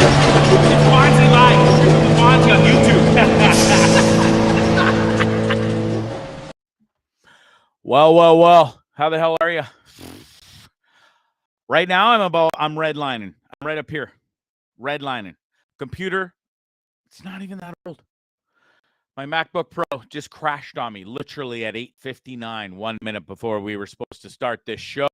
It's Bondzee Live. Trippin With Bondzee on YouTube. Well. How the hell are you? Right now, I'm redlining. I'm right up here. Redlining. Computer, it's not even that old. My MacBook Pro just crashed on me literally at 8:59, 1 minute before we were supposed to start this show.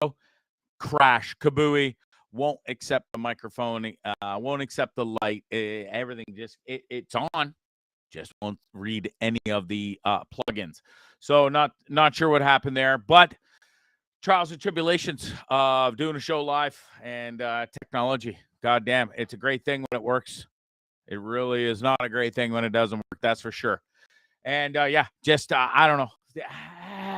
Crash, kabooey, won't accept the microphone, won't accept the light. Everything it's on, just won't read any of the plugins. So not sure what happened there, but trials and tribulations of doing a show live and technology. God damn, it's a great thing when it works. It really is not a great thing when it doesn't work. That's for sure. And I don't know.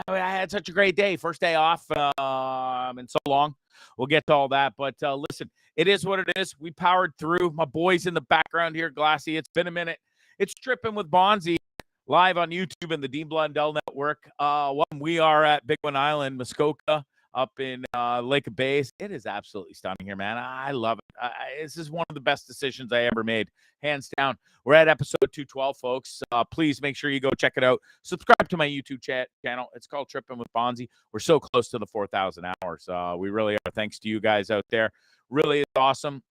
I had such a great day. First day off in so long. We'll get to all that. But listen, it is what it is. We powered through. My boys in the background here, Glassy. It's been a minute. It's Trippin With Bondzee live on YouTube and the Dean Blundell Network. We are at Big One Island, Muskoka, up in Lake of Bays. It is absolutely stunning here, man. I love it. This is one of the best decisions I ever made, hands down. We're at episode 212, folks. Please make sure you go check it out. Subscribe to my YouTube channel. It's called Trippin With Bondzee. We're so close to the 4,000 hours. We really are. Thanks to you guys out there. Really is awesome.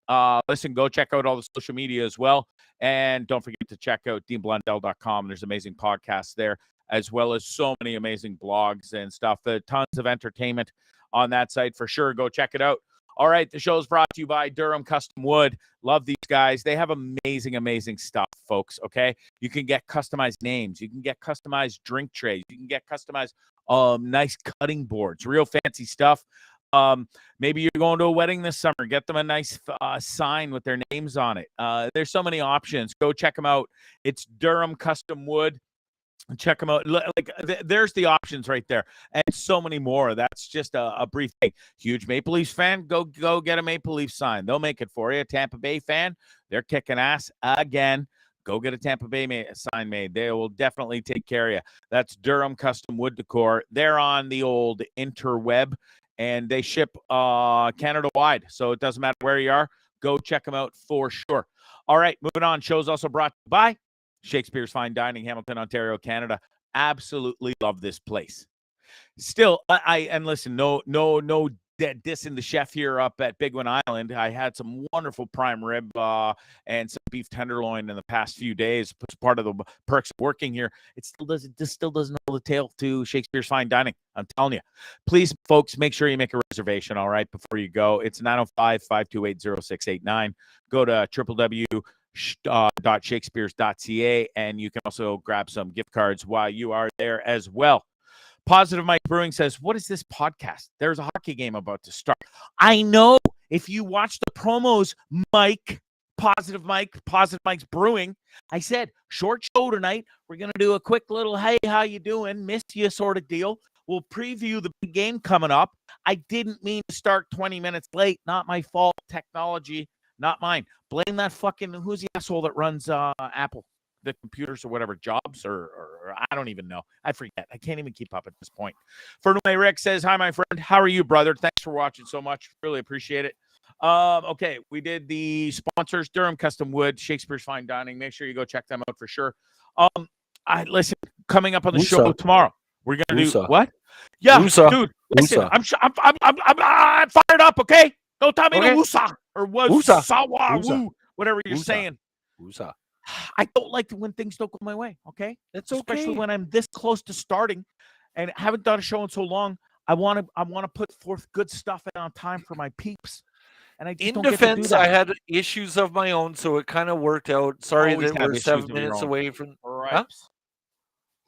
Listen, go check out all the social media as well. And don't forget to check out deanblundell.com. There's amazing podcasts there, as well as so many amazing blogs and stuff. Tons of entertainment on that site for sure. Go check it out. All right, the show is brought to you by Durham Custom Wood. Love these guys. They have amazing stuff, folks, okay? You can get customized names. You can get customized drink trays. You can get customized nice cutting boards, real fancy stuff. Maybe you're going to a wedding this summer. Get them a nice sign with their names on it. There's so many options. Go check them out. It's Durham Custom Wood. Check them out. There's the options right there, and so many more. That's just a brief thing. Huge Maple Leafs fan, go get a Maple Leaf sign. They'll make it for you. Tampa Bay fan, they're kicking ass again. Go get a Tampa Bay sign made. They will definitely take care of you. That's Durham Custom Wood Decor. They're on the old interweb, and they ship Canada wide, so it doesn't matter where you are. Go check them out for sure. All right, moving on. Show's also brought to you by Shakespeare's Fine Dining, Hamilton, Ontario, Canada. Absolutely love this place. Still, and listen, no dissing the chef here up at Big One Island. I had some wonderful prime rib and some beef tenderloin in the past few days. It's part of the perks of working here. It still doesn't hold the tail to Shakespeare's Fine Dining. I'm telling you. Please, folks, make sure you make a reservation, all right, before you go. It's 905-528-0689. Go to www.shakespeares.ca, and you can also grab some gift cards while you are there as well. Positive Mike Brewing says, what is this podcast? There's a hockey game about to start. I know. If you watch the promos, Mike, Positive Mike's Brewing, I said, short show tonight. We're going to do a quick little, hey, how you doing? Missed you sort of deal. We'll preview the big game coming up. I didn't mean to start 20 minutes late. Not my fault. Technology, not mine. Blame that fucking, who's the asshole that runs Apple? The computers or whatever, Jobs or I don't even know. I forget. I can't even keep up at this point. Fernway Rick says, hi, my friend. How are you, brother? Thanks for watching so much. Really appreciate it. Okay, we did the sponsors, Durham Custom Wood, Shakespeare's Fine Dining. Make sure you go check them out for sure. Listen, coming up on the show tomorrow, we're gonna do what? Yeah, dude. Listen, I'm fired up. Okay, don't tell me to woosah or woosah, whatever you're saying. Woosah. I don't like when things don't go my way, okay? That's okay. Especially when I'm this close to starting and haven't done a show in so long. I want to put forth good stuff on time for my peeps. And I just don't get to do that. I had issues of my own, so it kind of worked out. Sorry that we're 7 minutes away from... Right. Huh?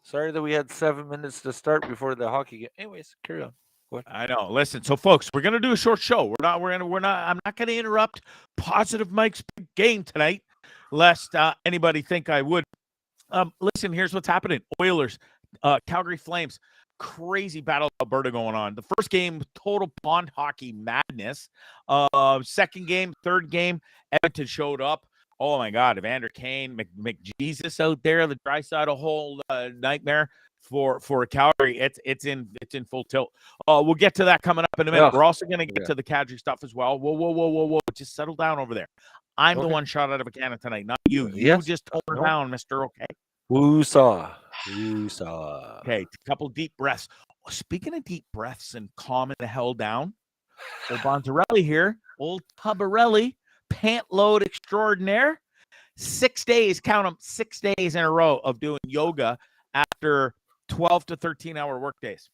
Sorry that we had 7 minutes to start before the hockey game. Anyways, carry on. I know. Listen, so folks, we're gonna do a short show. I'm not gonna interrupt Positive Mike's big game tonight, lest anybody think I would. Listen, here's what's happening. Oilers, Calgary Flames, crazy Battle of Alberta going on. The first game, total pond hockey madness. Second game, third game, Edmonton showed up. Oh my God, Evander Kane, McJesus out there, the dry side of whole nightmare for Calgary. It's in full tilt. We'll get to that coming up in a minute. We're also going to get to the Kadri stuff as well. Whoa. Just settle down over there. I'm the Okay. one shot out of a cannon tonight, not you. You Yes. just tone her No. down, mister, okay? Woosah. Woosah. Okay, a couple deep breaths. Speaking of deep breaths and calming the hell down, old Bonzarelli here, old Tubarelli, pant load extraordinaire. 6 days, count them, 6 days in a row of doing yoga after 12 to 13-hour work days.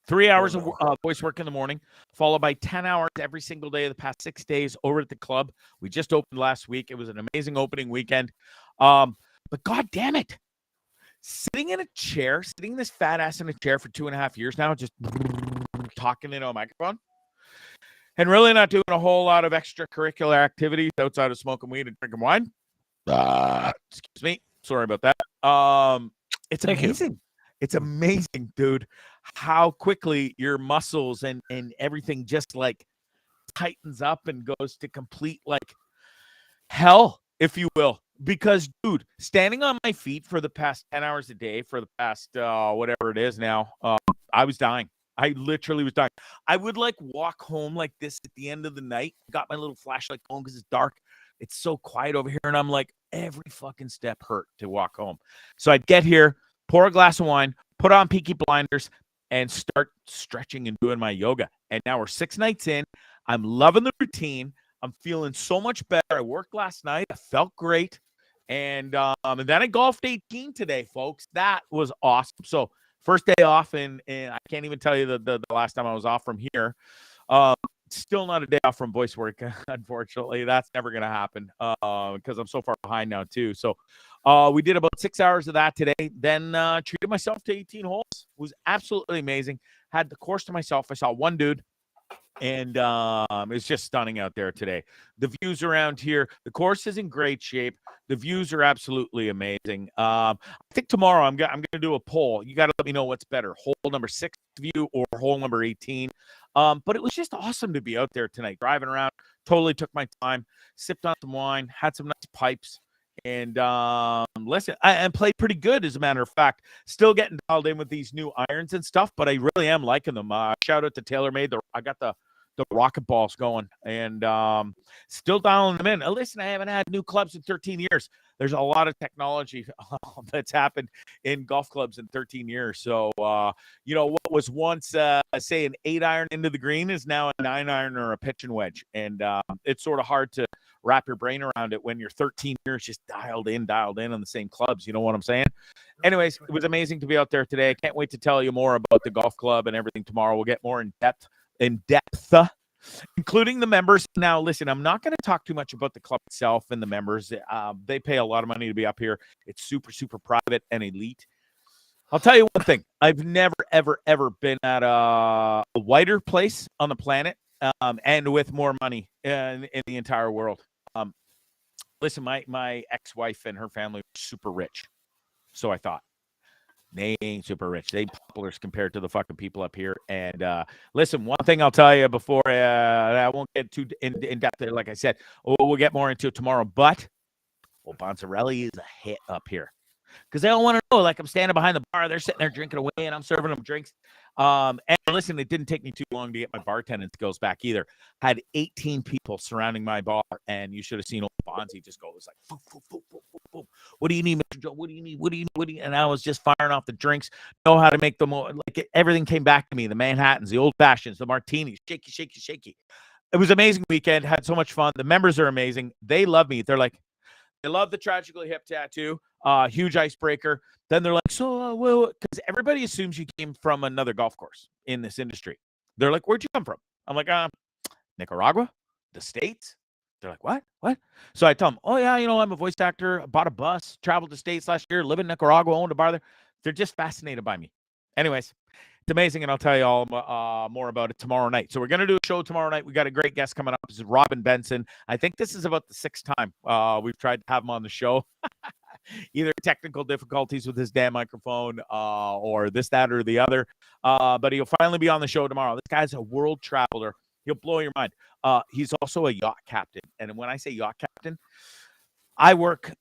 3 hours of voice work in the morning, followed by 10 hours every single day of the past 6 days over at the club. We just opened last week. It was an amazing opening weekend. But God damn it. Sitting in a chair, sitting this fat ass in a chair for 2.5 years now, just talking into a microphone, and really not doing a whole lot of extracurricular activities outside of smoking weed and drinking wine. Excuse me. Sorry about that. It's amazing. It's amazing, dude, how quickly your muscles and everything just like tightens up and goes to complete like hell, if you will. Because, dude, standing on my feet for the past 10 hours a day for the past whatever it is now, I was dying. I literally was dying. I would like walk home like this at the end of the night. Got my little flashlight going because it's dark. It's so quiet over here. And I'm like, every fucking step hurt to walk home. So I'd get here, pour a glass of wine, put on Peaky Blinders, and start stretching and doing my yoga. And now we're 6 nights in. I'm loving the routine. I'm feeling so much better. I worked last night. I felt great. And then I golfed 18 today, folks. That was awesome. So first day off, and I can't even tell you the last time I was off from here. Still not a day off from voice work, unfortunately. That's never going to happen because I'm so far behind now, too. So we did about 6 hours of that today. Then treated myself to 18 holes. It was absolutely amazing. Had the course to myself. I saw one dude. And it's just stunning out there today. The views around here, the course is in great shape. The views are absolutely amazing. I think tomorrow I'm going to do a poll. You got to let me know what's better, hole number 6 view or hole number 18. But it was just awesome to be out there tonight, driving around. Totally took my time, sipped on some wine, had some nice pipes. And listen, I played pretty good, as a matter of fact. Still getting dialed in with these new irons and stuff, but I really am liking them. Shout out to TaylorMade. I got the rocket balls going and still dialing them in. Listen, I haven't had new clubs in 13 years. There's a lot of technology that's happened in golf clubs in 13 years. So, what was once, say, an 8-iron into the green is now a 9-iron or a pitching wedge. And it's sort of hard to wrap your brain around it when you're 13 years just dialed in on the same clubs. You know what I'm saying? Anyways, it was amazing to be out there today. I can't wait to tell you more about the golf club and everything tomorrow. We'll get more in depth, including the members. Now, listen, I'm not going to talk too much about the club itself and the members. They pay a lot of money to be up here. It's super, super private and elite. I'll tell you one thing. I've never, ever, ever been at a whiter place on the planet and with more money in the entire world. Listen, my ex-wife and her family were super rich. So I thought. They ain't super rich. They poplars compared to the fucking people up here. And listen, one thing I'll tell you before I won't get too in depth there. Like I said, we'll get more into it tomorrow. But Bonzarelli is a hit up here because they all want to know. Like, I'm standing behind the bar, they're sitting there drinking away, and I'm serving them drinks. And listen, it didn't take me too long to get my bartending skills back either. Had 18 people surrounding my bar, and you should have seen old Bondzee just go. It was like, boom, boom, boom, boom, boom, boom. What do you need, Mr. Joe? What do you need? What do you need? What do you need? And I was just firing off the drinks. Know how to make them more, like everything came back to me. The Manhattans, the old fashions, the martinis, shaky, shaky, shaky. It was an amazing weekend. Had so much fun. The members are amazing. They love me. They're like, they love the Tragically Hip tattoo. Huge icebreaker. Then they're like, so, because everybody assumes you came from another golf course in this industry. They're like, where'd you come from? I'm like, Nicaragua, the States. They're like, what? What? So I tell them, oh, yeah, I'm a voice actor. I bought a bus, traveled to States last year, live in Nicaragua, owned a bar there. They're just fascinated by me. Anyways, it's amazing, and I'll tell you all more about it tomorrow night. So we're going to do a show tomorrow night. We got a great guest coming up. This is Robin Benson. I think this is about the 6th time we've tried to have him on the show. Either technical difficulties with his damn microphone or this, that, or the other. But he'll finally be on the show tomorrow. This guy's a world traveler. He'll blow your mind. He's also a yacht captain. And when I say yacht captain, I work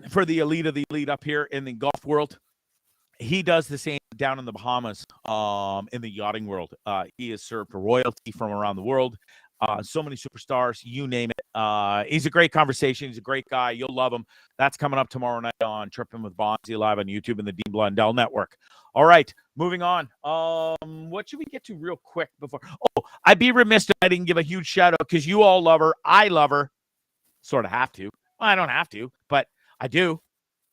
for the elite of the elite up here in the golf world. He does the same down in the Bahamas in the yachting world. He has served royalty from around the world. So many superstars, you name it. He's a great conversation. He's a great guy. You'll love him. That's coming up tomorrow night on Trippin With Bondzee live on YouTube and the Dean Blundell Network. All right, moving on. What should we get to real quick before? Oh, I'd be remiss if I didn't give a huge shout out because you all love her. I love her. Sort of have to. Well, I don't have to, but I do.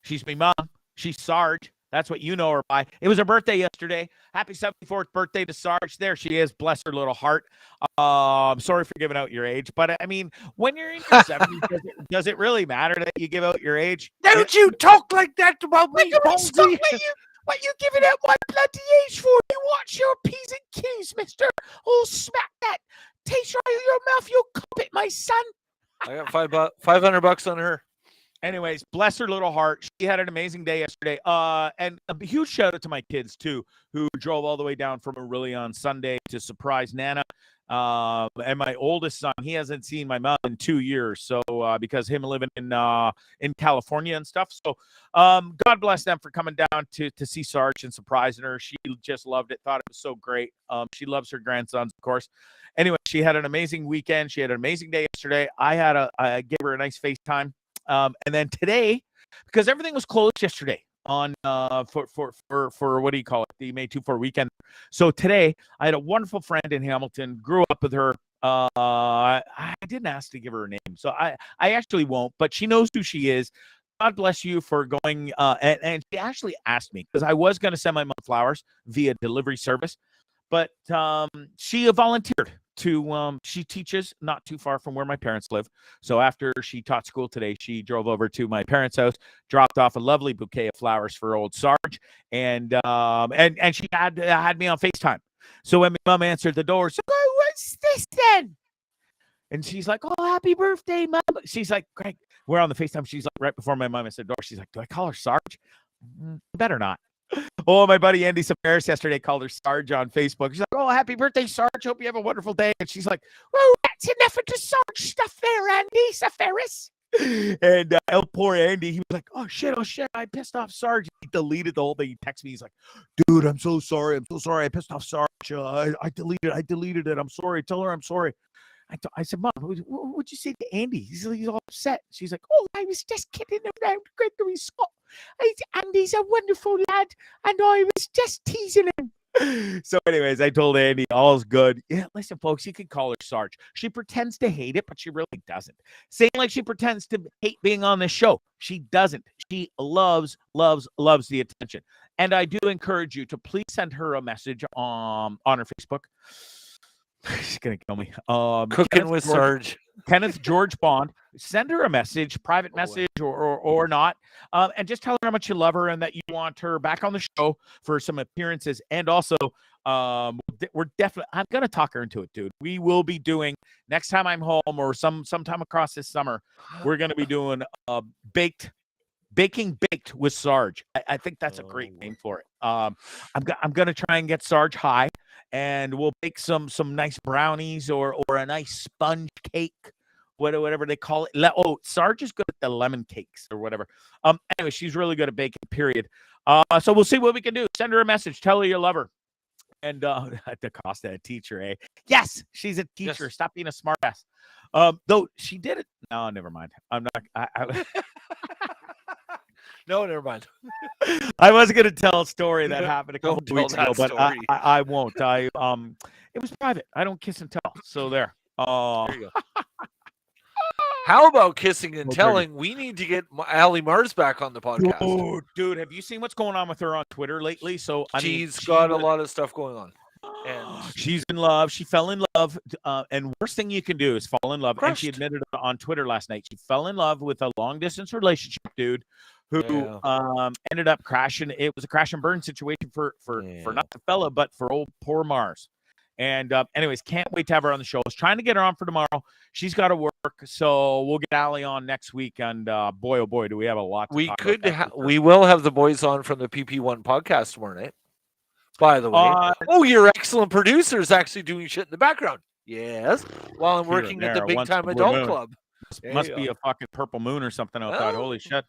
She's my mom. She's Sarge. That's what you know her by. It was her birthday yesterday. Happy 74th birthday to Sarge. There she is. Bless her little heart. I'm sorry for giving out your age, but I mean, when you're in your 70s, does it really matter that you give out your age? Don't you talk like that about me, Bondzee. What you giving out my bloody age for? You watch your P's and Q's, mister. Oh, smack that taste right out of your mouth, you carpet, my son. I got $500 on her. Anyways, bless her little heart. She had an amazing day yesterday. And a huge shout out to my kids too, who drove all the way down from Orillia on Sunday to surprise Nana. And my oldest son, he hasn't seen my mom in 2 years. So because him living in California and stuff. So God bless them for coming down to see Sarge and surprising her. She just loved it, thought it was so great. She loves her grandsons, of course. Anyway, she had an amazing weekend. She had an amazing day yesterday. I gave her a nice FaceTime. And then today, because everything was closed yesterday on for what do you call it, the May 2-4 weekend. So today I had a wonderful friend in Hamilton, grew up with her. I didn't ask to give her a name, so I actually won't, but she knows who she is. God bless you for going, and she actually asked me, because I was going to send my mom flowers via delivery service, but she volunteered to, she teaches not too far from where my parents live. So after she taught school today, she drove over to my parents' house, dropped off a lovely bouquet of flowers for old Sarge, and she had me on FaceTime. So when my mom answered the door, so what's this then? And she's like, oh, happy birthday, Mom. She's like, Greg, we're on the FaceTime. She's like, right before my mom answered the door, she's like, do I call her Sarge? Better not. Oh, my buddy Andy Samaris yesterday called her Sarge on Facebook. She's like, oh, happy birthday, Sarge. Hope you have a wonderful day. And she's like, oh, that's enough of the Sarge stuff there, Andy Samaris. And poor Andy, he was like, oh shit, I pissed off Sarge. He deleted the whole thing. He texted me. He's like, dude, I'm so sorry. I pissed off Sarge. I deleted it. I'm sorry. Tell her I'm sorry. I said, Mom, what'd you say to Andy? He's all upset. She's like, oh, I was just kidding around Gregory Scott. Andy's a wonderful lad, and I was just teasing him. So anyways, I told Andy, all's good. Yeah, listen, folks, you can call her Sarge. She pretends to hate it, but she really doesn't. Same like she pretends to hate being on this show. She doesn't. She loves the attention. And I do encourage you to please send her a message on her Facebook. She's gonna kill me. Cooking with Sarge. Kenneth George Bond. Send her a message, private message or not, and just tell her how much you love her and that you want her back on the show for some appearances. And also, we're definitely. I'm gonna talk her into it, dude. We will be doing next time I'm home or sometime across this summer. We're gonna be doing Baking Baked with Sarge. I think that's a great name for it. I'm gonna try and get Sarge high, and we'll bake some nice brownies or a nice sponge cake, whatever they call it. Sarge is good at the lemon cakes or whatever. Anyway, she's really good at baking. Period. So we'll see what we can do. Send her a message. Tell her you love her. And DaCosta, a teacher, eh? Yes, she's a teacher. Yes. Stop being a smartass. Though she did it. No, never mind. I'm not. No, never mind. I was going to tell a story that happened a couple weeks ago, but I won't. It was private. I don't kiss and tell. So there. There you go. How about kissing and telling? We need to get Ali Mars back on the podcast. Oh, dude, have you seen what's going on with her on Twitter lately? So she's got a lot of stuff going on. And she's in love. She fell in love. And worst thing you can do is fall in love. Crushed. And she admitted it on Twitter last night. She fell in love with a long distance relationship dude who ended up crashing. It was a crash and burn situation for not the fella, but for old poor Mars. And anyways, can't wait to have her on the show. I was trying to get her on for tomorrow. She's got to work, so we'll get Ali on next week. And boy, oh boy, do we have a lot to talk about. We will have the boys on from the PP1 podcast tomorrow night. By the way, your excellent producer is actually doing shit in the background. Yes, while I'm working at the Big Time Adult Club. Must be a fucking purple moon or something outside. Holy shit.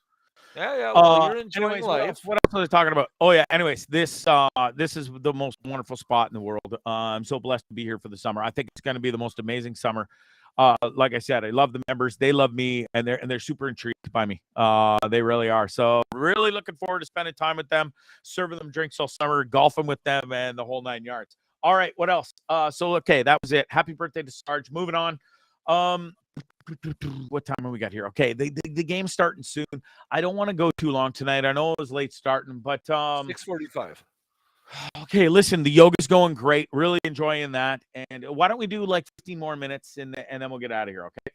Yeah. Well, you're enjoying anyways, life. what else was I talking about? Oh yeah. Anyways, this is the most wonderful spot in the world. I'm so blessed to be here for the summer. I think it's going to be the most amazing summer. Like I said, I love the members. They love me, and they're super intrigued by me. They really are. So really looking forward to spending time with them, serving them drinks all summer, golfing with them, and the whole 9 yards. All right, what else? So okay, that was it. Happy birthday to Sarge. Moving on. What time have we got here? Okay, the game's starting soon. I don't want to go too long tonight. I know it was late starting, but 6:45. Okay, listen, the yoga's going great. Really enjoying that. And why don't we do like 15 more minutes and then we'll get out of here, okay?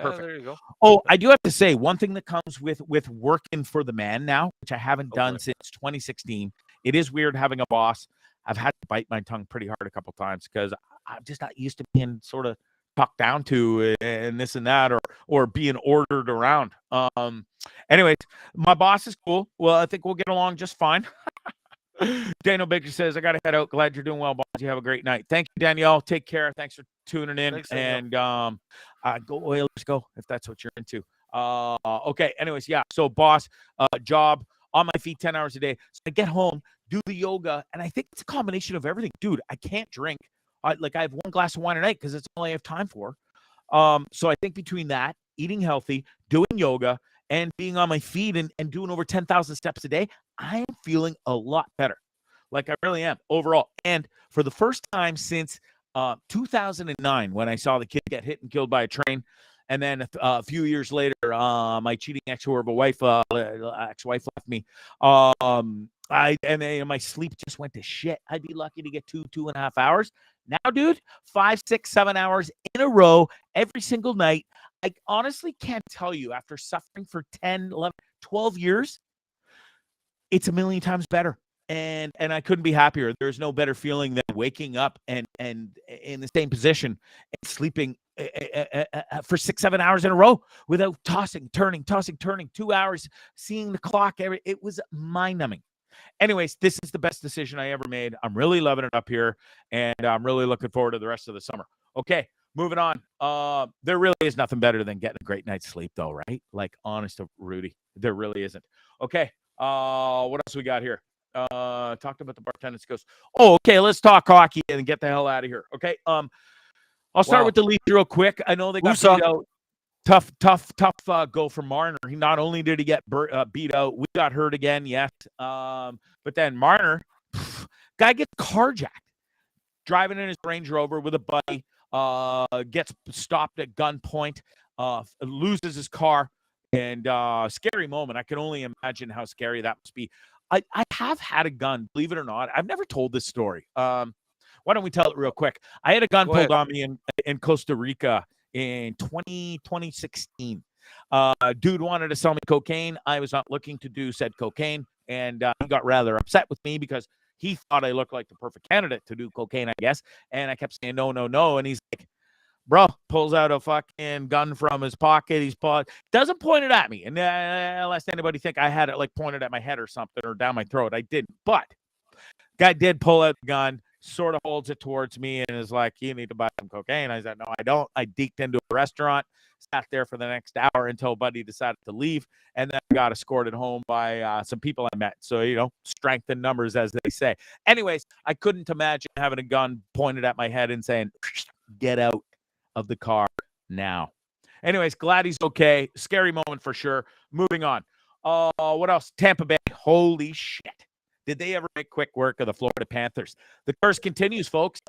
Perfect. There you go. Oh, I do have to say one thing that comes with working for the man now, which I haven't done since 2016. It is weird having a boss. I've had to bite my tongue pretty hard a couple times because I'm just not used to being sort of talked down to and this and that or being ordered around. Anyways, my boss is cool. Well, I think we'll get along just fine. Daniel Baker says, I got to head out. Glad you're doing well, boss. You have a great night. Thank you, Danielle. Take care. Thanks for tuning in. Thanks, and go Oilers, go, if that's what you're into. Okay. Anyways, yeah. So boss, job, on my feet 10 hours a day. So I get home, do the yoga, and I think it's a combination of everything. Dude, I can't drink. I have one glass of wine a night because it's all I have time for. So I think between that, eating healthy, doing yoga, and being on my feet and doing over 10,000 steps a day, I am feeling a lot better. Like I really am overall. And for the first time since 2009, when I saw the kid get hit and killed by a train, and then a few years later, my cheating ex-wife left me. My sleep just went to shit. I'd be lucky to get 2.5 hours. Now, dude, 5, 6, 7 hours in a row every single night. I honestly can't tell you, after suffering for 10, 11, 12 years, it's a million times better. And I couldn't be happier. There's no better feeling than waking up and in the same position and sleeping for 6, 7 hours in a row without tossing, turning, 2 hours, seeing the clock. It was mind-numbing. Anyways, this is the best decision I ever made. I'm really loving it up here, and I'm really looking forward to the rest of the summer. Okay, moving on. There really is nothing better than getting a great night's sleep, though, right? Like, honest to Rudy, there really isn't. Okay, what else we got here? Talked about the bartenders. Goes, oh, okay, let's talk hockey and get the hell out of here. Okay, I'll start with the Leafs real quick. I know they got beat out. Tough go for Marner. He not only did he get beat out, we got hurt again, yes. But then Marner, guy gets carjacked, driving in his Range Rover with a buddy, gets stopped at gunpoint, loses his car, and scary moment. I can only imagine how scary that must be. I have had a gun, believe it or not. I've never told this story. Why don't we tell it real quick? I had a gun pulled on me in Costa Rica in 2016. Dude wanted to sell me cocaine. I was not looking to do said cocaine, and he got rather upset with me because he thought I looked like the perfect candidate to do cocaine, I guess. And I kept saying no, and he's like, bro, pulls out a fucking gun from his pocket. Doesn't point it at me, and lest anybody think I had it like pointed at my head or something or down my throat, I didn't. But guy did pull out the gun, sort of holds it towards me and is like, you need to buy some cocaine. I said, no, I don't. I deked into a restaurant, sat there for the next hour until buddy decided to leave, and then got escorted home by some people I met. So, strength in numbers, as they say. Anyways, I couldn't imagine having a gun pointed at my head and saying, get out of the car now. Anyways, glad he's okay. Scary moment for sure. Moving on. What else? Tampa Bay. Holy shit. Did they ever make quick work of the Florida Panthers? The curse continues, folks.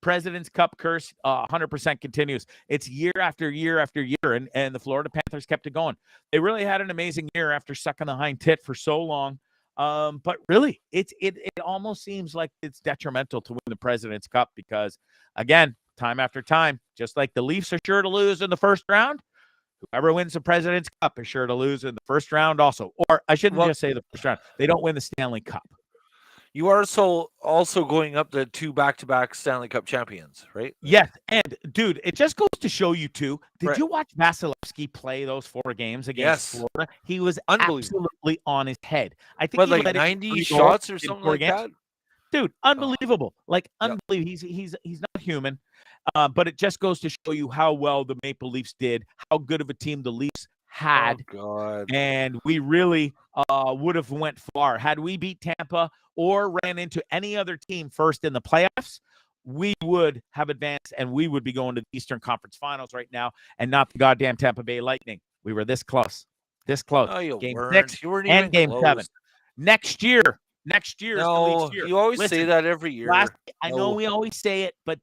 President's Cup curse 100% continues. It's year after year after year, and the Florida Panthers kept it going. They really had an amazing year after sucking the hind tit for so long. But really, it almost seems like it's detrimental to win the President's Cup because, again, time after time, just like the Leafs are sure to lose in the first round, whoever wins the President's Cup is sure to lose in the first round also. Or I shouldn't just say the first round. They don't win the Stanley Cup. You are also going up to 2 back-to-back Stanley Cup champions, right? Yes. And, dude, it just goes to show you, too. Did you watch Vasilevsky play those 4 games against Florida? He was absolutely on his head. I think he like 90 shots or something like that? Dude, unbelievable. Unbelievable. He's not human. But it just goes to show you how well the Maple Leafs did, how good of a team the Leafs had. Oh, God. And we really would have went far. Had we beat Tampa or ran into any other team first in the playoffs, we would have advanced and we would be going to the Eastern Conference Finals right now and not the goddamn Tampa Bay Lightning. We were this close. This close. No, you Game weren't. 6 You weren't and even Game close. 7. Next year is the Leafs No, year. you always Listen, say that every year. I know we always say it, but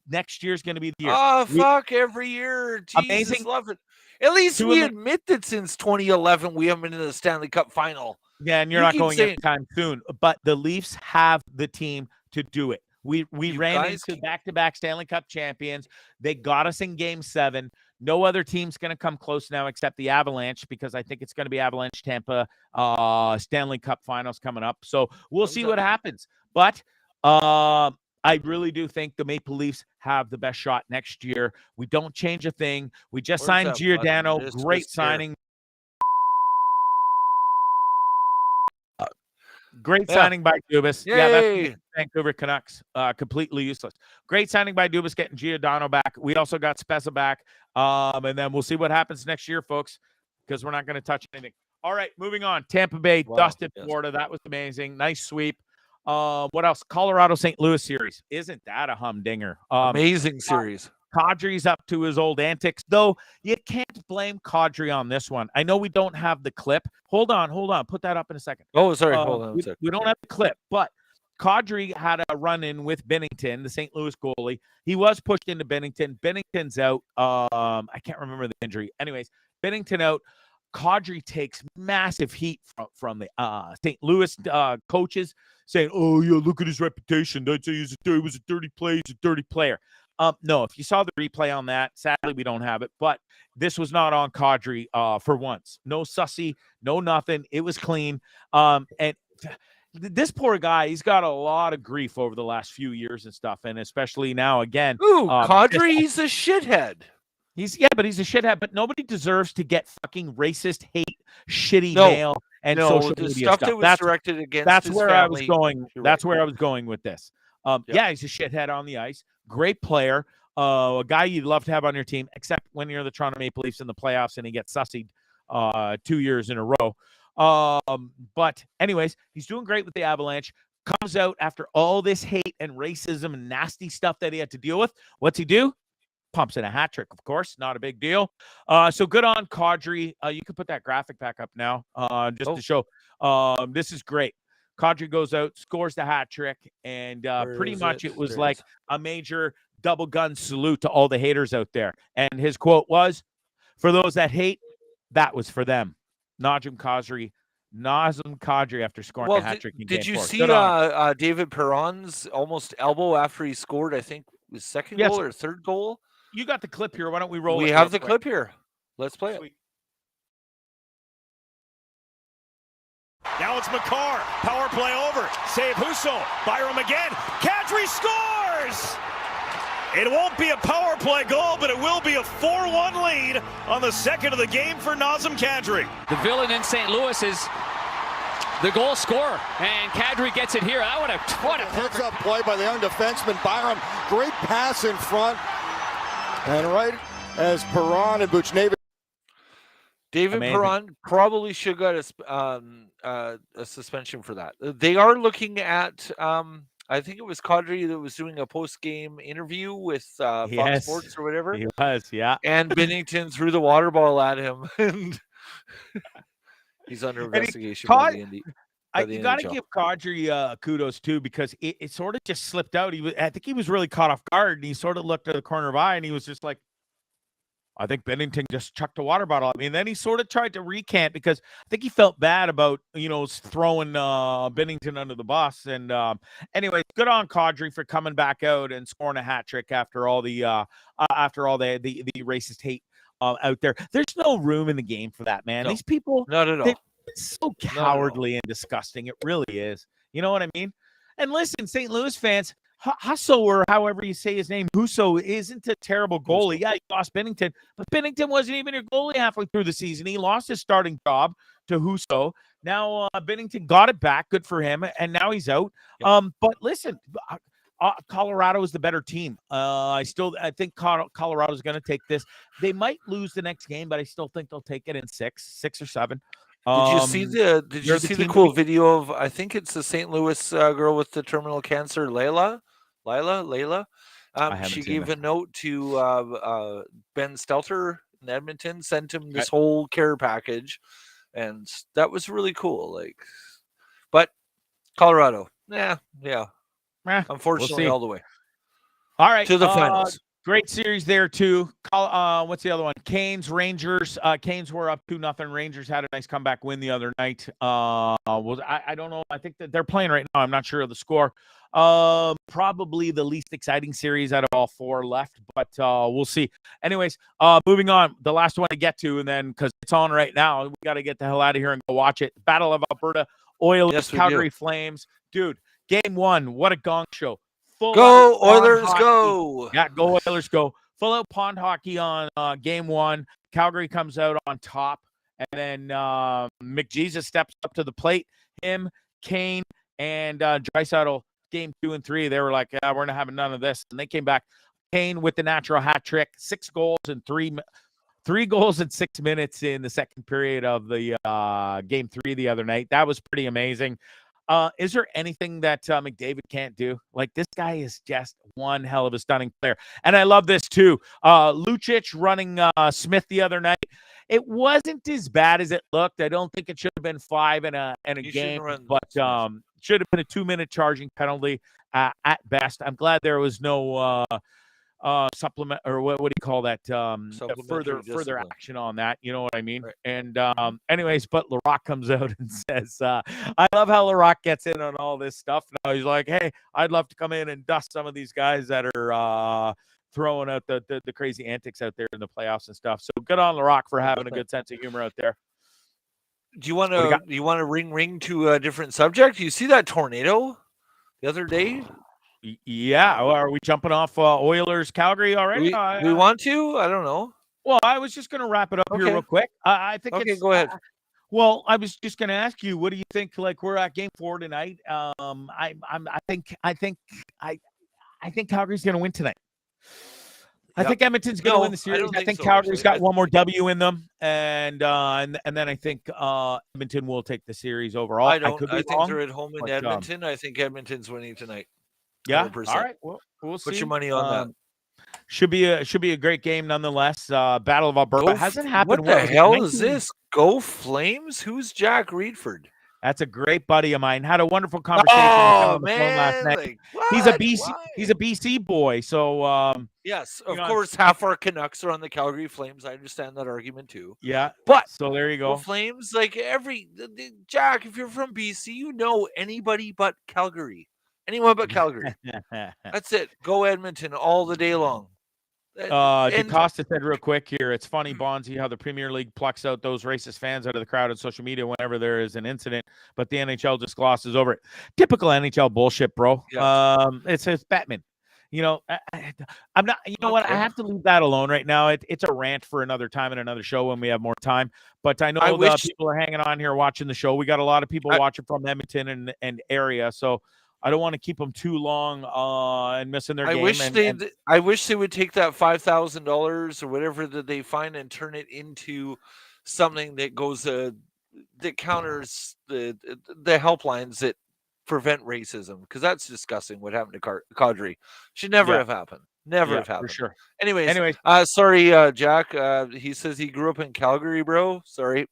next year's going to be the year. Oh, fuck, every year. Jesus, Amazing. love it. At least Two we of admit that since 2011 we haven't been in the Stanley Cup final. Yeah, and you're You not keep going saying- anytime soon. But the Leafs have the team to do it. We You ran guys into back-to-back Stanley Cup champions. They got us in Game 7. No other team's going to come close now except the Avalanche, because I think it's going to be Avalanche Tampa Stanley Cup finals coming up. So we'll see what happens. But I really do think the Maple Leafs have the best shot next year. We don't change a thing. We just signed that Giordano. button? Just Great twist here. signing. Great signing by Dubas. Yay. Yeah, that's Vancouver Canucks. Completely useless. Great signing by Dubas, getting Giordano back. We also got Spezza back. And then we'll see what happens next year, folks, because we're not going to touch anything. All right, moving on. Tampa Bay, dusted Florida. That was amazing. Nice sweep. What else? Colorado St. Louis series. Isn't that a humdinger? Amazing series. Kadri's up to his old antics, though you can't blame Kadri on this one. I know we don't have the clip. Hold on. Put that up in a second. Oh, sorry. Hold on a second. We don't have the clip, but Kadri had a run-in with Binnington, the St. Louis goalie. He was pushed into Binnington. Binnington's out. I can't remember the injury. Anyways, Binnington out. Kadri takes massive heat from the St. Louis coaches, saying, "Oh yeah, look at his reputation. They'd say he was a dirty player. He's a dirty player." No, if you saw the replay on that, sadly we don't have it, but this was not on Kadri for once. No sussy, no nothing. It was clean. And this poor guy, he's got a lot of grief over the last few years and stuff, and especially now again. Kadri, he's a shithead. But he's a shithead. But nobody deserves to get fucking racist, hate, shitty mail and social media stuff that was directed against. That's his where family. I was going. That's where I was going with this. Yep. Yeah, he's a shithead on the ice. Great player. A guy you'd love to have on your team, except when you're the Toronto Maple Leafs in the playoffs and he gets sussied 2 years in a row. But anyways, he's doing great with the Avalanche. Comes out after all this hate and racism and nasty stuff that he had to deal with. What's he do? Pumps in a hat trick, of course. Not a big deal. So good on Kadri. You can put that graphic back up now just to show. This is great. Kadri goes out, scores the hat trick, and pretty much it was like a major double gun salute to all the haters out there. And his quote was, "For those that hate, that was for them." Nazem Kadri after scoring a hat trick in did game you 4. see David Perron's almost elbow after he scored, I think, his second goal or third goal? You got the clip here. Why don't we roll it? We have the clip here. Let's play it. Now it's McCarr. Power play over. Save Husso. Byram again. Kadri scores! It won't be a power play goal, but it will be a 4-1 lead on the second of the game for Nazem Kadri. The villain in St. Louis is the goal scorer, and Kadri gets it here. What a perfect up play by the young defenseman Byram. Great pass in front. And right as Perron and Buchnevich. David Perron probably should have got a suspension for that. They are looking at, I think it was Kadri that was doing a post-game interview with Fox Sports or whatever. He was, yeah. And Binnington threw the water ball at him, and he's under investigation by the Indy. You got to give Kadri kudos too, because it sort of just slipped out. I think he was really caught off guard, and he sort of looked at the corner of eye, and he was just like, I think Binnington just chucked a water bottle at me. And then he sort of tried to recant because I think he felt bad about, throwing Binnington under the bus. And anyway, good on Kadri for coming back out and scoring a hat trick after all the racist hate out there. There's no room in the game for that, man. No, these people, not at all. It's so cowardly and disgusting. It really is. You know what I mean? And listen, St. Louis fans, Husso, or however you say his name, Husso, isn't a terrible goalie. Yeah, he lost Binnington, but Binnington wasn't even your goalie halfway through the season. He lost his starting job to Husso. Now Binnington got it back. Good for him. And now he's out. But listen, Colorado is the better team. I think Colorado is going to take this. They might lose the next game, but I still think they'll take it in 6 or 7. Did you see the cool video of, I think it's the St. Louis girl with the terminal cancer, Layla? She gave a note to Ben Stelter in Edmonton, sent him this whole care package, and that was really cool. But Colorado, yeah, unfortunately, all the way. All right, to the finals. Great series there too. What's the other one? Canes, Rangers. Canes were up 2-0. Rangers had a nice comeback win the other night. I don't know. I think that they're playing right now. I'm not sure of the score. Probably the least exciting series out of all 4 left, but we'll see. Anyways, moving on. The last one to get to, and then because it's on right now, we got to get the hell out of here and go watch it. Battle of Alberta, Oilers, Calgary Flames. Dude, game 1. What a gong show. Go Oilers, go! Yeah, go Oilers, go! Full out pond hockey on game 1. Calgary comes out on top, and then McJesus steps up to the plate. Him, Kane, and Draisaitl. Game 2 and 3, they were like, "Yeah, we're not having none of this," and they came back. Kane with the natural hat trick, 6 goals and 3 goals in 6 minutes in the second period of the game 3 the other night. That was pretty amazing. Is there anything that McDavid can't do? Like, this guy is just one hell of a stunning player. And I love this too. Lucic running Smith the other night. It wasn't as bad as it looked. I don't think it should have been 5 in a game, but should have been a 2-minute charging penalty at best. I'm glad there was no supplement, or what do you call that? Further action on that. You know what I mean? Right. And anyways, but Larocque comes out and says, I love how Larocque gets in on all this stuff. Now he's like, hey, I'd love to come in and dust some of these guys that are throwing out the crazy antics out there in the playoffs and stuff. So good on Larocque for having a good sense of humor out there. Do you want to ring to a different subject? You see that tornado the other day? Yeah. Are we jumping off Oilers Calgary already? We want to? I don't know. Well, I was just going to wrap it up here real quick. I think go ahead. Well, I was just going to ask you, what do you think? Like, we're at game 4 tonight. I think Calgary's going to win tonight. I think Edmonton's going to win the series. I think Calgary's got one more W in them, and then I think Edmonton will take the series overall. I think they're at home in Edmonton. I think Edmonton's winning tonight. 100%. Yeah. All right. Well, we'll see. Put your money on that. Should be a great game nonetheless. Battle of Alberta hasn't happened. What the hell is this? Go Flames? Who's Jack Reedford? That's a great buddy of mine. Had a wonderful conversation with him on the phone last night. He's a BC boy. So yes, of course, half our Canucks are on the Calgary Flames. I understand that argument too. Yeah, but so there you go. Flames, like Jack, if you're from BC, you know anybody but Calgary. Anyone but Calgary. That's it. Go Edmonton all the day long. DeCosta said real quick here, it's funny, Bondzee, how the Premier League plucks out those racist fans out of the crowd on social media whenever there is an incident, but the NHL just glosses over it. Typical NHL bullshit, bro. Yeah. It's Batman. You know, I'm not. You know what? I have to leave that alone right now. It's a rant for another time and another show when we have more time. But I know people are hanging on here watching the show. We got a lot of people watching from Edmonton and area, so I don't want to keep them too long and missing their game. I wish they would take that $5,000 or whatever that they find and turn it into something that goes that counters the helplines that prevent racism, because that's disgusting. What happened to Kadri should never have happened. Never have happened. For sure. Anyways, sorry, Jack. He says he grew up in Calgary, bro. Sorry.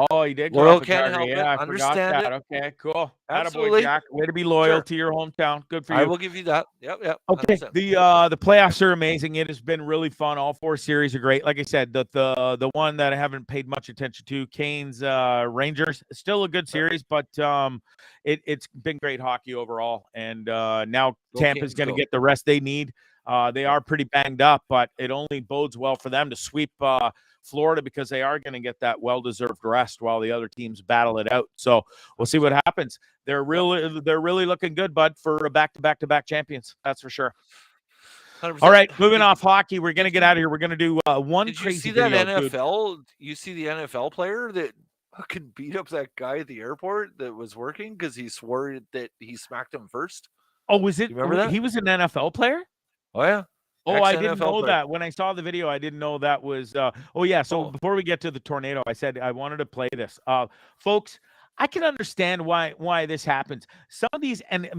Oh, he did. Loyal can't help it. Yeah, I forgot that. Okay, cool. Attaboy, Jack. Way to be loyal to your hometown. Good for you. I will give you that. Yep. Okay. 100%. The playoffs are amazing. It has been really fun. All 4 series are great. Like I said, the one that I haven't paid much attention to, Canes Rangers, still a good series, but it's been great hockey overall. And now Tampa's going to get the rest they need. They are pretty banged up, but it only bodes well for them to sweep Florida, because they are going to get that well-deserved rest while the other teams battle it out. So we'll see what happens. They're really looking good, bud, for back-to-back champions. That's for sure. 100%. All right, moving off hockey, we're going to get out of here. We're going to do one Did crazy you see that video, NFL? Dude. You see the NFL player that fucking beat up that guy at the airport that was working because he swore that he smacked him first? Oh, was it? You remember that? He was an NFL player? Oh, yeah. Oh, I didn't Ex-NFL know player. that. When I saw the video, I didn't know that was. Oh, yeah. So before we get to the tornado, I said I wanted to play this. Folks, I can understand why this happens. Some of these, and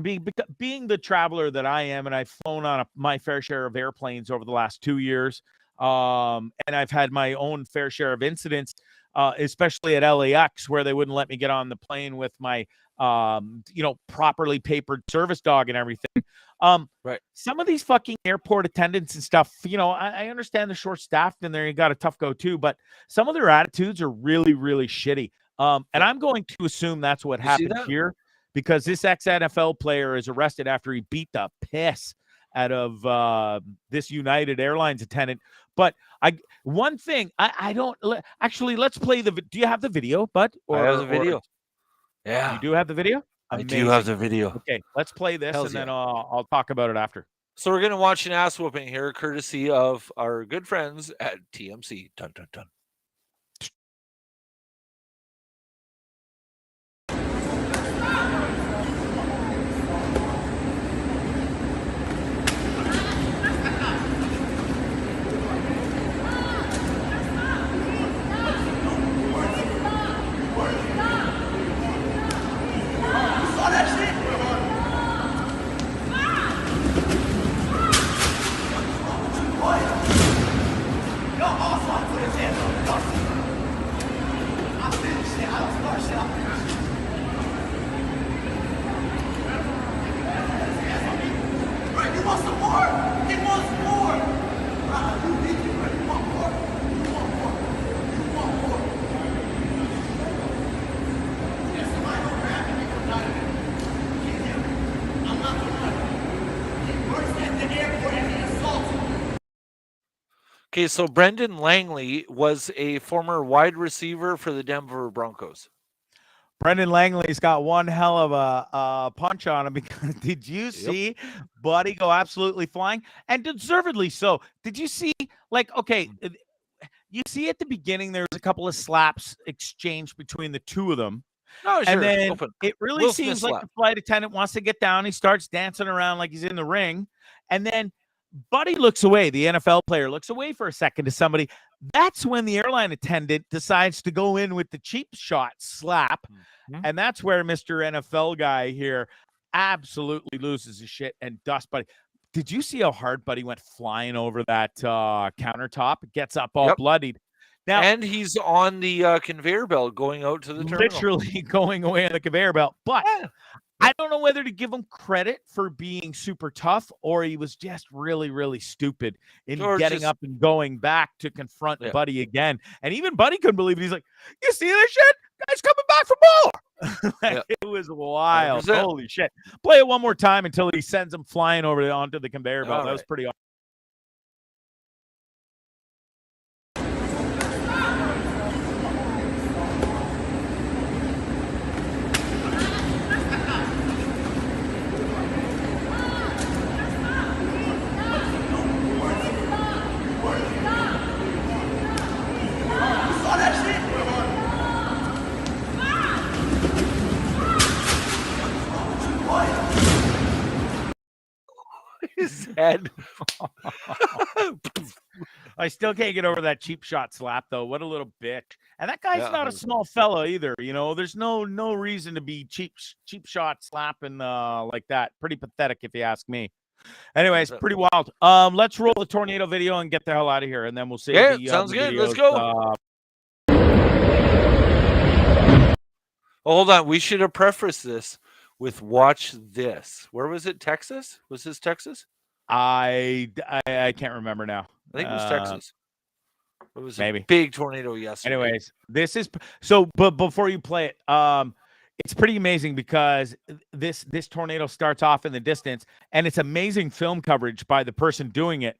being the traveler that I am, and I've flown on my fair share of airplanes over the last 2 years, and I've had my own fair share of incidents, especially at LAX, where they wouldn't let me get on the plane with my, properly papered service dog and everything. Right. Some of these fucking airport attendants and stuff, I understand they're short staffed and they got a tough go too, but some of their attitudes are really, really shitty. And I'm going to assume that's what happened here, because this ex-NFL player is arrested after he beat the piss out of this United Airlines attendant. But one thing I don't actually, let's play do you have the video, Bud? I have the video. Yeah. You do have the video? I do have the video. Okay, let's play this, and then I'll talk about it after. So we're going to watch an ass whooping here, courtesy of our good friends at TMC. Dun, dun, dun. Okay, so Brendan Langley was a former wide receiver for the Denver Broncos. Brendan Langley's got one hell of a punch on him, because did you see Buddy go absolutely flying? And deservedly so. Did you see, you see at the beginning there was a couple of slaps exchanged between the two of them. Oh, sure. And then it really seems like the flight attendant wants to get down. He starts dancing around like he's in the ring. And then Buddy looks away. The NFL player looks away for a second to somebody. That's when the airline attendant decides to go in with the cheap shot slap. Mm-hmm. And that's where Mr. NFL guy here absolutely loses his shit and dusts Buddy. Did you see how hard Buddy went flying over that countertop? It gets up all bloodied. Now, and he's on the conveyor belt going out to the terminal. Literally going away on the conveyor belt. But I don't know whether to give him credit for being super tough, or he was just really, really stupid in getting up and going back to confront Buddy again. And even Buddy couldn't believe it. He's like, you see this shit? Guy's coming back for more. It was wild. 100%. Holy shit. Play it one more time until he sends him flying onto the conveyor belt. That was pretty awesome. His head. I still can't get over that cheap shot slap, though. What a little bitch. And that guy's not a small fella either. There's no reason to be cheap shot slapping like that. Pretty pathetic, if you ask me. Anyways, pretty wild. Let's roll the tornado video and get the hell out of here, and then we'll see. Sounds good. Let's go. Hold on. We should have prefaced this with "watch this." Where was it? Texas? Was this Texas? I can't remember now. I think it was Texas. It was maybe a big tornado yesterday. Anyways, this is so. But before you play it, it's pretty amazing, because this tornado starts off in the distance, and it's amazing film coverage by the person doing it.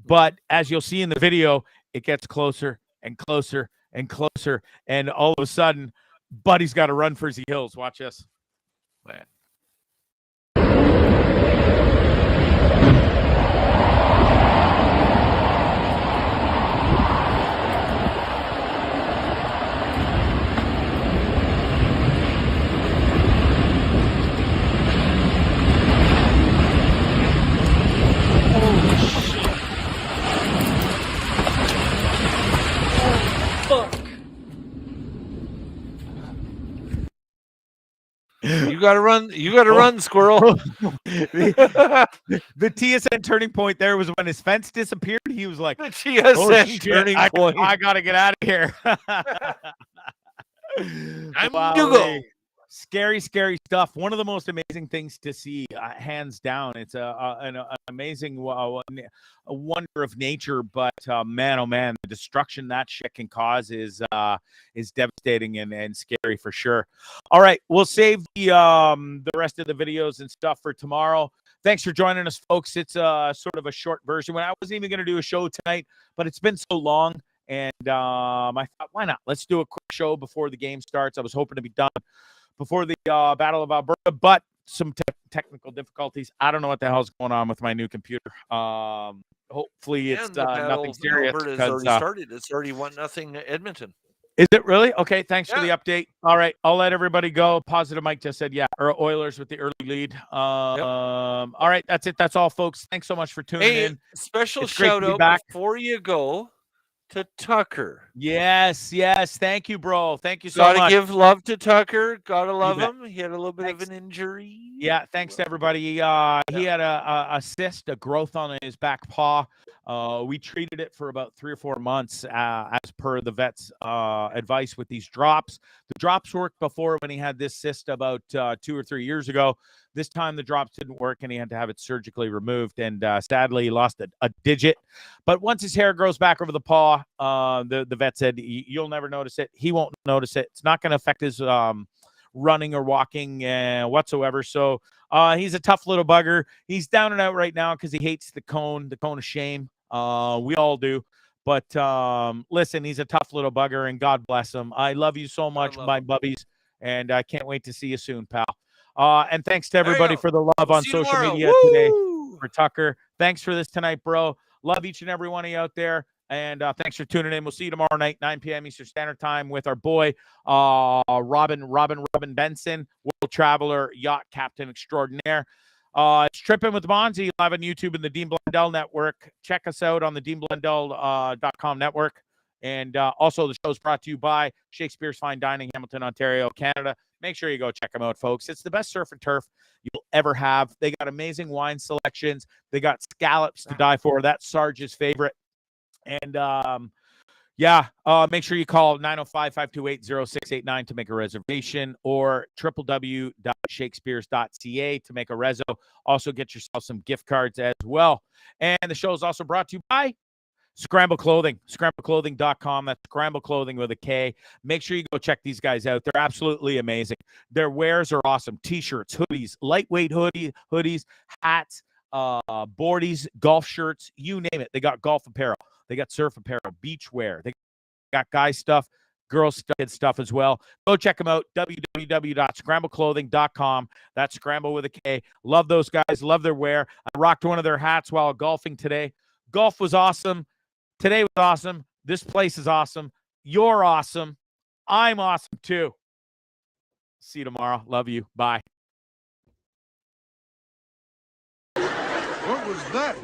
But as you'll see in the video, it gets closer and closer and closer, and all of a sudden, Buddy's got to run for his hills. Watch this. Man. You got to run. You got to run, squirrel. The TSN turning point there was when his fence disappeared. He was like, the TSN turning point. I got to get out of here. I'm Wow, to go. Scary, scary stuff. One of the most amazing things to see, hands down. It's an amazing a wonder of nature, but man, oh man, the destruction that shit can cause is devastating and scary for sure. All right, we'll save the rest of the videos and stuff for tomorrow. Thanks for joining us, folks. It's sort of a short version. When I wasn't even going to do a show tonight, but it's been so long, and I thought, why not? Let's do a quick show before the game starts. I was hoping to be done before the Battle of Alberta, but some technical difficulties. I don't know what the hell's going on with my new computer. Hopefully it's nothing serious. Alberta's already started. It's already 1-0 Edmonton. Is it really? Okay, thanks for the update. All right, I'll let everybody go. Positive Mike just said, Oilers with the early lead. All right, that's it. That's all, folks. Thanks so much for tuning in. Special shout out before you go to Tucker. Yes. Thank you, bro. Thank you so much. Gotta give love to Tucker. Gotta love him. He had a little bit of an injury. Yeah, thanks to everybody. He had a cyst, a growth on his back paw. We treated it for about 3 or 4 months as per the vet's advice with these drops. The drops worked before when he had this cyst about 2 or 3 years ago. This time the drops didn't work and he had to have it surgically removed. And sadly, he lost a digit. But once his hair grows back over the paw, the vet said, you'll never notice it. He won't notice it. It's not going to affect his running or walking whatsoever. So he's a tough little bugger. He's down and out right now because he hates the cone of shame. We all do. But listen, he's a tough little bugger, and God bless him. I love you so much, my bubbies, and I can't wait to see you soon, pal. And thanks to everybody for the love on social media today for Tucker. Thanks for this tonight, bro. Love each and every one of you out there. And thanks for tuning in. We'll see you tomorrow night, 9 p.m. Eastern Standard Time with our boy, Robin Benson, world traveler, yacht captain extraordinaire. It's Trippin With Bondzee live on YouTube and the Dean Blundell Network. Check us out on the DeanBlundell.com network. And also the show is brought to you by Shakespeare's Fine Dining, Hamilton, Ontario, Canada. Make sure you go check them out, folks. It's the best surf and turf you'll ever have. They got amazing wine selections. They got scallops to die for. That's Sarge's favorite. And make sure you call 905-528-0689 to make a reservation, or www.shakespeares.ca to make a reso. Also get yourself some gift cards as well. And the show is also brought to you by Scramble Clothing, scrambleclothing.com. That's Scramble Clothing with a K. Make sure you go check these guys out. They're absolutely amazing. Their wares are awesome. T-shirts, hoodies, lightweight hoodies, hats, boardies, golf shirts, you name it. They got golf apparel. They got surf apparel, beach wear. They got guy stuff, girl stuff as well. Go check them out, www.scrambleclothing.com. That's Scramble with a K. Love those guys. Love their wear. I rocked one of their hats while golfing today. Golf was awesome. Today was awesome. This place is awesome. You're awesome. I'm awesome too. See you tomorrow. Love you. Bye. What was that?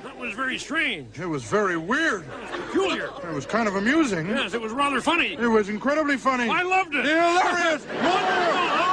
That was very strange. It was very weird. Peculiar. It was kind of amusing. Yes, it was rather funny. It was incredibly funny. I loved it. Hilarious. Wonderful.